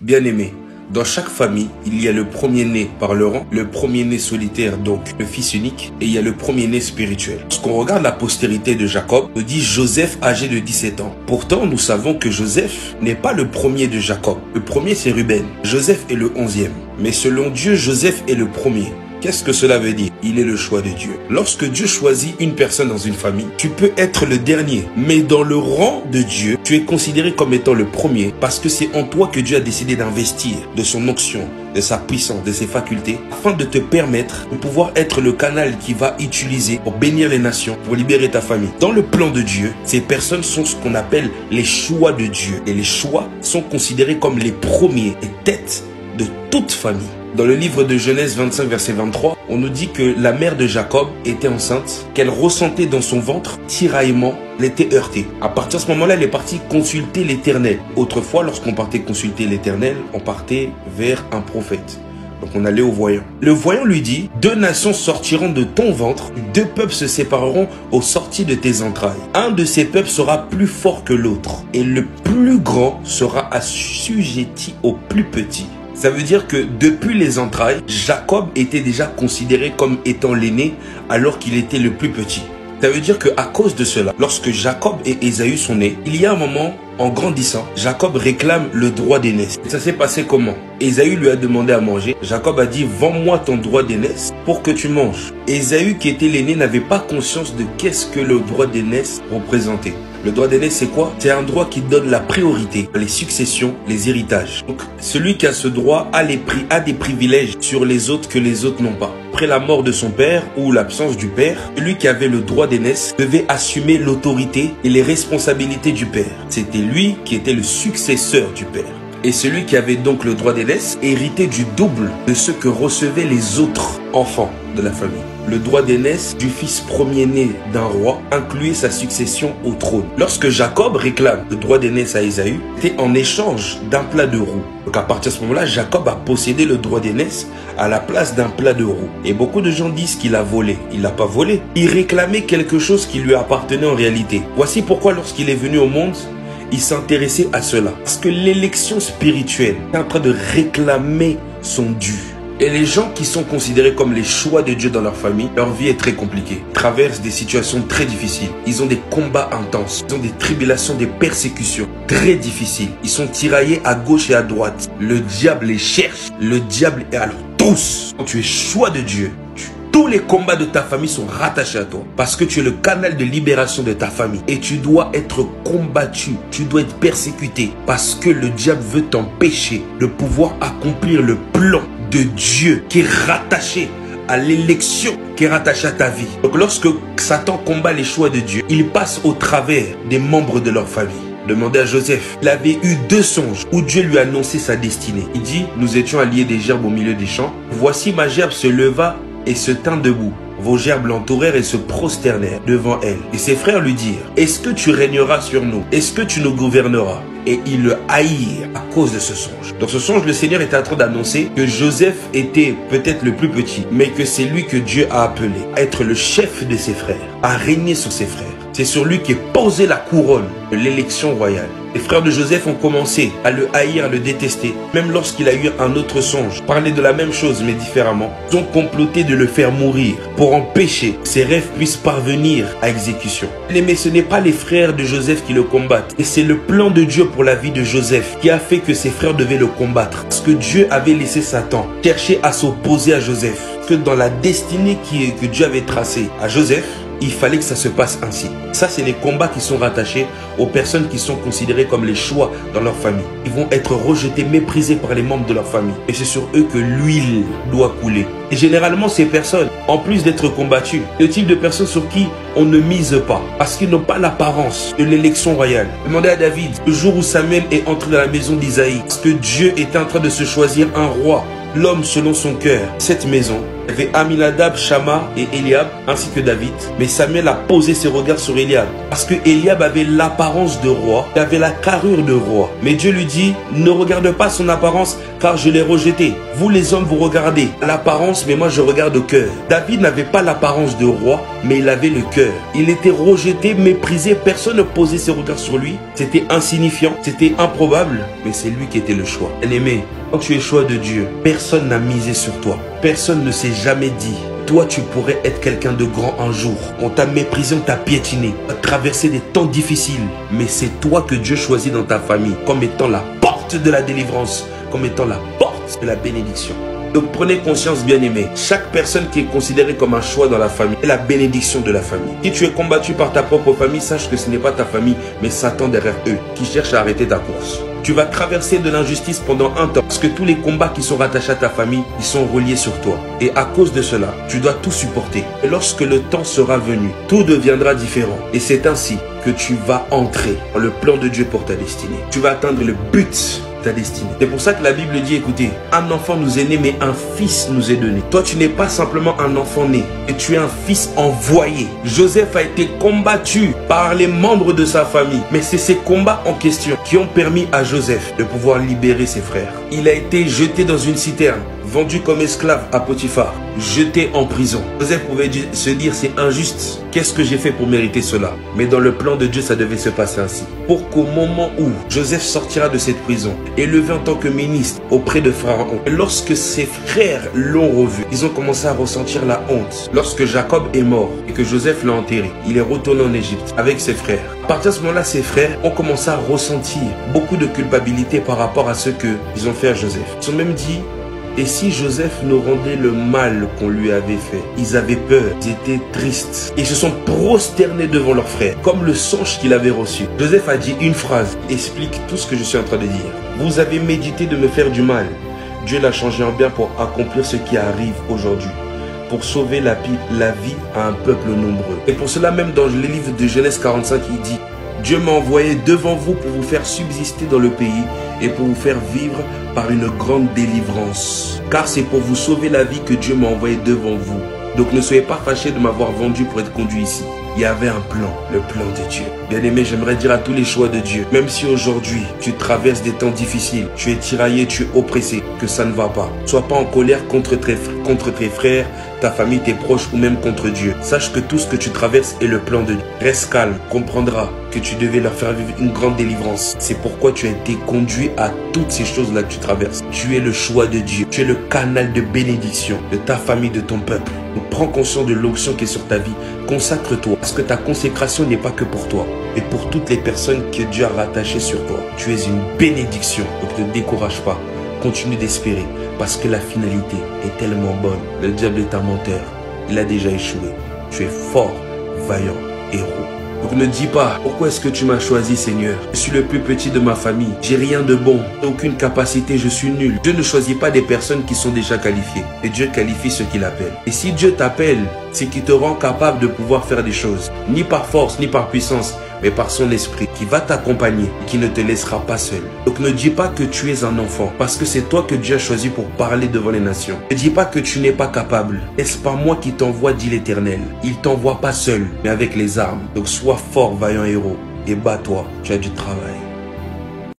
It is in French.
Bien-aimés, dans chaque famille, il y a le premier-né par le rang, le premier-né solitaire, donc le fils unique, et il y a le premier-né spirituel. Lorsqu'on regarde la postérité de Jacob, on dit Joseph âgé de 17 ans. Pourtant, nous savons que Joseph n'est pas le premier de Jacob. Le premier, c'est Ruben. Joseph est le 11e. Mais selon Dieu, Joseph est le premier. Qu'est-ce que cela veut dire? Il est le choix de Dieu. Lorsque Dieu choisit une personne dans une famille, tu peux être le dernier. Mais dans le rang de Dieu, tu es considéré comme étant le premier parce que c'est en toi que Dieu a décidé d'investir de son onction, de sa puissance, de ses facultés, afin de te permettre de pouvoir être le canal qu'il va utiliser pour bénir les nations, pour libérer ta famille. Dans le plan de Dieu, ces personnes sont ce qu'on appelle les choix de Dieu. Et les choix sont considérés comme les premiers et têtes de toute famille. Dans le livre de Genèse 25, verset 23, on nous dit que la mère de Jacob était enceinte, qu'elle ressentait dans son ventre tiraillement, elle était heurtée. À partir de ce moment-là, elle est partie consulter l'Éternel. Autrefois, lorsqu'on partait consulter l'Éternel, on partait vers un prophète. Donc on allait au voyant. Le voyant lui dit, 2 nations sortiront de ton ventre, 2 peuples se sépareront aux sorties de tes entrailles. Un de ces peuples sera plus fort que l'autre, et le plus grand sera assujetti au plus petit. Ça veut dire que depuis les entrailles, Jacob était déjà considéré comme étant l'aîné alors qu'il était le plus petit. Ça veut dire qu'à cause de cela, lorsque Jacob et Ésaü sont nés, il y a un moment, en grandissant, Jacob réclame le droit d'aînesse. Ça s'est passé comment? Ésaü lui a demandé à manger. Jacob a dit, vends-moi ton droit d'aînesse pour que tu manges. Ésaü, qui était l'aîné, n'avait pas conscience de qu'est-ce que le droit d'aînesse représentait. Le droit d'aînesse, c'est quoi? C'est un droit qui donne la priorité, les successions, les héritages. Donc, celui qui a ce droit a des privilèges sur les autres que les autres n'ont pas. Après la mort de son père ou l'absence du père, celui qui avait le droit d'aînesse devait assumer l'autorité et les responsabilités du père. C'était lui qui était le successeur du père. Et celui qui avait donc le droit d'aînesse héritait du double de ce que recevaient les autres enfants de la famille. Le droit d'aînesse du fils premier-né d'un roi incluait sa succession au trône. Lorsque Jacob réclame le droit d'aînesse à Ésaü, c'était en échange d'un plat de roux. Donc à partir de ce moment-là, Jacob a possédé le droit d'aînesse à la place d'un plat de roux. Et beaucoup de gens disent qu'il a volé. Il n'a pas volé. Il réclamait quelque chose qui lui appartenait en réalité. Voici pourquoi lorsqu'il est venu au monde, il s'intéressait à cela. Parce que l'élection spirituelle est en train de réclamer son dû. Et les gens qui sont considérés comme les choix de Dieu dans leur famille, leur vie est très compliquée. Ils traversent des situations très difficiles. Ils ont des combats intenses. Ils ont des tribulations, des persécutions très difficiles. Ils sont tiraillés à gauche et à droite. Le diable les cherche. Le diable est alors tous. Quand tu es choix de Dieu, tous les combats de ta famille sont rattachés à toi. Parce que tu es le canal de libération de ta famille. Et tu dois être combattu. Tu dois être persécuté. Parce que le diable veut t'empêcher de pouvoir accomplir le plan de Dieu qui est rattaché à l'élection, qui est rattaché à ta vie. Donc lorsque Satan combat les choix de Dieu, il passe au travers des membres de leur famille. Demandez à Joseph. Il avait eu 2 songes où Dieu lui a annoncé sa destinée. Il dit, nous étions alliés des gerbes au milieu des champs. Voici ma gerbe se leva et se tint debout. Vos gerbes l'entourèrent et se prosternèrent devant elle. Et ses frères lui dirent, est-ce que tu régneras sur nous? Est-ce que tu nous gouverneras? Et ils le haïrent à cause de ce songe. Dans ce songe, le Seigneur était en train d'annoncer que Joseph était peut-être le plus petit, mais que c'est lui que Dieu a appelé à être le chef de ses frères, à régner sur ses frères. C'est sur lui qu'est posée la couronne de l'élection royale. Les frères de Joseph ont commencé à le haïr, à le détester. Même lorsqu'il a eu un autre songe, parlait de la même chose mais différemment. Ils ont comploté de le faire mourir pour empêcher que ses rêves puissent parvenir à exécution. Mais ce n'est pas les frères de Joseph qui le combattent. Et c'est le plan de Dieu pour la vie de Joseph qui a fait que ses frères devaient le combattre. Parce que Dieu avait laissé Satan chercher à s'opposer à Joseph. Parce que dans la destinée que Dieu avait tracée à Joseph, il fallait que ça se passe ainsi. Ça, c'est les combats qui sont rattachés aux personnes qui sont considérées comme les choix dans leur famille. Ils vont être rejetés, méprisés par les membres de leur famille. Et c'est sur eux que l'huile doit couler. Et généralement, ces personnes, en plus d'être combattues, le type de personnes sur qui on ne mise pas. Parce qu'ils n'ont pas l'apparence de l'élection royale. Demandez à David, le jour où Samuel est entré dans la maison d'Isaïe, parce que Dieu était en train de se choisir un roi, l'homme selon son cœur. Cette maison Il y avait Aminadab, Shama et Eliab, ainsi que David. Mais Samuel a posé ses regards sur Eliab. Parce que Eliab avait l'apparence de roi, il avait la carrure de roi. Mais Dieu lui dit, ne regarde pas son apparence, car je l'ai rejeté. Vous les hommes, vous regardez l'apparence, mais moi je regarde au cœur. David n'avait pas l'apparence de roi, mais il avait le cœur. Il était rejeté, méprisé, personne ne posait ses regards sur lui. C'était insignifiant, c'était improbable, mais c'est lui qui était le choix. Bien-aimé, quand tu es choix de Dieu, personne n'a misé sur toi. Personne ne s'est jamais dit, toi tu pourrais être quelqu'un de grand un jour. On t'a méprisé, on t'a piétiné, on a traversé des temps difficiles. Mais c'est toi que Dieu choisit dans ta famille comme étant la porte de la délivrance, comme étant la porte de la bénédiction. Donc prenez conscience, bien-aimés, chaque personne qui est considérée comme un choix dans la famille est la bénédiction de la famille. Si tu es combattu par ta propre famille, sache que ce n'est pas ta famille, mais Satan derrière eux qui cherche à arrêter ta course. Tu vas traverser de l'injustice pendant un temps parce que tous les combats qui sont rattachés à ta famille, ils sont reliés sur toi. Et à cause de cela, tu dois tout supporter. Et lorsque le temps sera venu, tout deviendra différent. Et c'est ainsi que tu vas entrer dans le plan de Dieu pour ta destinée. Tu vas atteindre le but ta destinée. C'est pour ça que la Bible dit, écoutez, un enfant nous est né, mais un fils nous est donné. Toi, tu n'es pas simplement un enfant né, et tu es un fils envoyé. Joseph a été combattu par les membres de sa famille, mais c'est ces combats en question qui ont permis à Joseph de pouvoir libérer ses frères. Il a été jeté dans une citerne, vendu comme esclave à Potiphar, jeté en prison. Joseph pouvait se dire, c'est injuste. Qu'est-ce que j'ai fait pour mériter cela? Mais dans le plan de Dieu, ça devait se passer ainsi. Pour qu'au moment où Joseph sortira de cette prison, élevé en tant que ministre auprès de Pharaon, et lorsque ses frères l'ont revu, ils ont commencé à ressentir la honte. Lorsque Jacob est mort et que Joseph l'a enterré, il est retourné en Égypte avec ses frères. À partir de ce moment-là, ses frères ont commencé à ressentir beaucoup de culpabilité par rapport à ce qu'ils ont fait à Joseph. Ils ont même dit, et si Joseph nous rendait le mal qu'on lui avait fait? Ils avaient peur, ils étaient tristes. Ils se sont prosternés devant leur frère, comme le songe qu'il avait reçu. Joseph a dit une phrase, explique tout ce que je suis en train de dire. Vous avez médité de me faire du mal. Dieu l'a changé en bien pour accomplir ce qui arrive aujourd'hui, pour sauver la vie à un peuple nombreux. Et pour cela même, dans le livre de Genèse 45, il dit, Dieu m'a envoyé devant vous pour vous faire subsister dans le pays et pour vous faire vivre par une grande délivrance. Car c'est pour vous sauver la vie que Dieu m'a envoyé devant vous. Donc ne soyez pas fâchés de m'avoir vendu pour être conduit ici. Il y avait un plan, le plan de Dieu. Bien-aimé, j'aimerais dire à tous les choix de Dieu, même si aujourd'hui tu traverses des temps difficiles, tu es tiraillé, tu es oppressé, que ça ne va pas. Sois pas en colère contre tes frères, ta famille, tes proches ou même contre Dieu. Sache que tout ce que tu traverses est le plan de Dieu. Reste calme, comprendras que tu devais leur faire vivre une grande délivrance. C'est pourquoi tu as été conduit à toutes ces choses-là que tu traverses. Tu es le choix de Dieu. Tu es le canal de bénédiction de ta famille, de ton peuple. Donc, prends conscience de l'onction qui est sur ta vie. Consacre-toi, parce que ta consécration n'est pas que pour toi, mais pour toutes les personnes que Dieu a rattachées sur toi. Tu es une bénédiction, donc ne décourage pas. Continue d'espérer, parce que la finalité est tellement bonne. Le diable est un menteur, il a déjà échoué. Tu es fort, vaillant, héros. Donc ne dis pas, pourquoi est-ce que tu m'as choisi, Seigneur? Je suis le plus petit de ma famille, j'ai rien de bon, aucune capacité, je suis nul. Dieu ne choisit pas des personnes qui sont déjà qualifiées, et Dieu qualifie ceux qu'il appelle. Et si Dieu t'appelle, c'est qu'il te rend capable de pouvoir faire des choses, ni par force, ni par puissance, mais par son esprit qui va t'accompagner et qui ne te laissera pas seul. Donc ne dis pas que tu es un enfant, parce que c'est toi que Dieu a choisi pour parler devant les nations. Ne dis pas que tu n'es pas capable. Est-ce pas moi qui t'envoie, dit l'Éternel? Il t'envoie pas seul, mais avec les armes. Donc sois fort, vaillant héros, et bats-toi, tu as du travail.